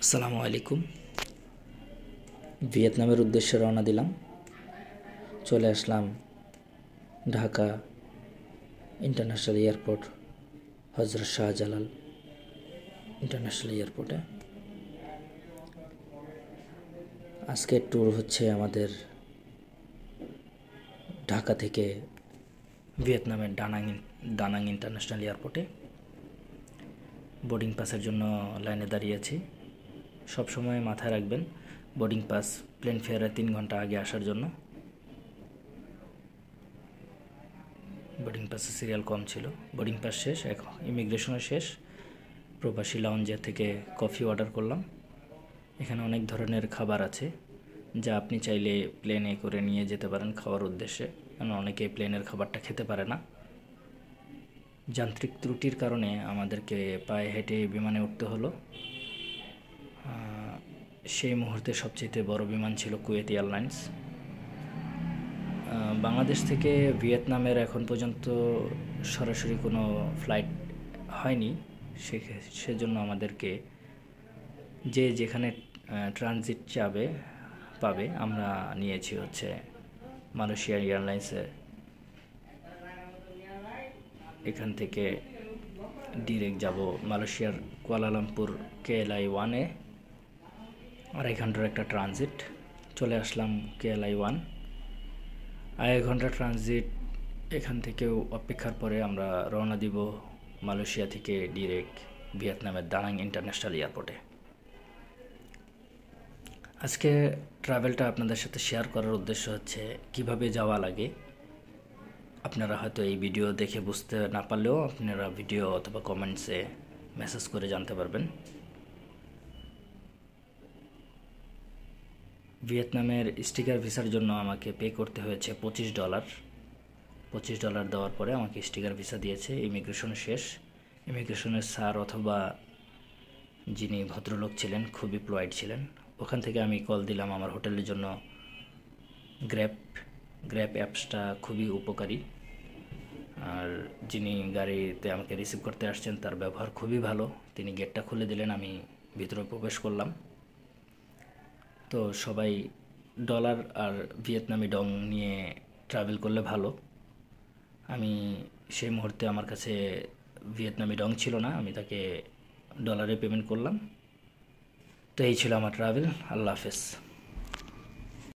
আসসালামু আলাইকুম। ভিয়েতনামের উদ্দেশ্যে রওনা দিলাম। চলে আসলাম ঢাকা ইন্টারন্যাশনাল এয়ারপোর্ট, হজরত শাহজালাল ইন্টারন্যাশনাল এয়ারপোর্টে। আজকের ট্যুর হচ্ছে আমাদের ঢাকা থেকে ভিয়েতনামের ডানাং ইন্টারন্যাশনাল এয়ারপোর্টে। বোর্ডিং পাসের জন্য লাইনে দাঁড়িয়ে আছি। সবসময় মাথায় রাখবেন বোর্ডিং পাস প্লেন ফেয়ারের 3 ঘন্টা আগে আসার জন্য। বোর্ডিং পাসে সিরিয়াল কম ছিল। বোর্ডিং পাস শেষ, এখন ইমিগ্রেশনও শেষ। প্রবাসী লাউঞ্জে থেকে কফি অর্ডার করলাম। এখানে অনেক ধরনের খাবার আছে যা আপনি চাইলে প্লেনে করে নিয়ে যেতে পারেন খাওয়ার উদ্দেশ্যে, কারণ অনেকে প্লেনের খাবারটা খেতে পারে না। যান্ত্রিক ত্রুটির কারণে আমাদেরকে পায়ে হেঁটে বিমানে উঠতে হলো। সেই মুহূর্তে সবচেয়ে বড় বিমান ছিল কুয়েত এয়ারলাইন্স। বাংলাদেশ থেকে ভিয়েতনামের এখন পর্যন্ত সরাসরি কোনো ফ্লাইট হয়নি, সেজন্য আমাদেরকে যে যেখানে ট্রানজিট পাবে আমরা নিয়েছি হচ্ছে মালয়েশিয়া এয়ারলাইন্সে। এখান থেকে ডিরেক্ট যাব মালয়েশিয়ার কুয়ালালামপুর KLI-1-এ, 2.5 ঘন্টার একটা ট্রানজিট। চলে আসলাম KLI-1। 2.5 ঘন্টা ট্রানজিট, এখান থেকেও অপেক্ষার পরে আমরা রওনা দিব মালয়েশিয়া থেকে ডিরেক্ট ভিয়েতনামের দানাং ইন্টারন্যাশনাল এয়ারপোর্টে। আজকে ট্রাভেলটা আপনাদের সাথে শেয়ার করার উদ্দেশ্য হচ্ছে কিভাবে যাওয়া লাগে। আপনারা হয়তো এই ভিডিও দেখে বুঝতে না পারলেও আপনারা ভিডিও অথবা কমেন্টসে মেসেজ করে জানতে পারবেন। ভিয়েতনামের স্টিকার ভিসার জন্য আমাকে পে করতে হয়েছে $25। $25 দেওয়ার পরে আমাকে স্টিকার ভিসা দিয়েছে। ইমিগ্রেশন শেষ। ইমিগ্রেশনের স্যার অথবা যিনি ভদ্রলোক ছিলেন খুবই পোলাইট ছিলেন। ওখান থেকে আমি কল দিলাম আমার হোটেলের জন্য। গ্র্যাব অ্যাপসটা খুবই উপকারী, আর যিনি গাড়িতে আমাকে রিসিভ করতে আসছেন তার ব্যবহার খুবই ভালো। তিনি গেটটা খুলে দিলেন, আমি ভিতরে প্রবেশ করলাম। তো সবাই ডলার আর ভিয়েতনামি ডং নিয়ে ট্রাভেল করলে ভালো। আমি সেই মুহূর্তে আমার কাছে ভিয়েতনামি ডং ছিল না, আমি তাকে ডলারে পেমেন্ট করলাম। তো এই ছিল আমার ট্রাভেল। আল্লাহ হাফেজ।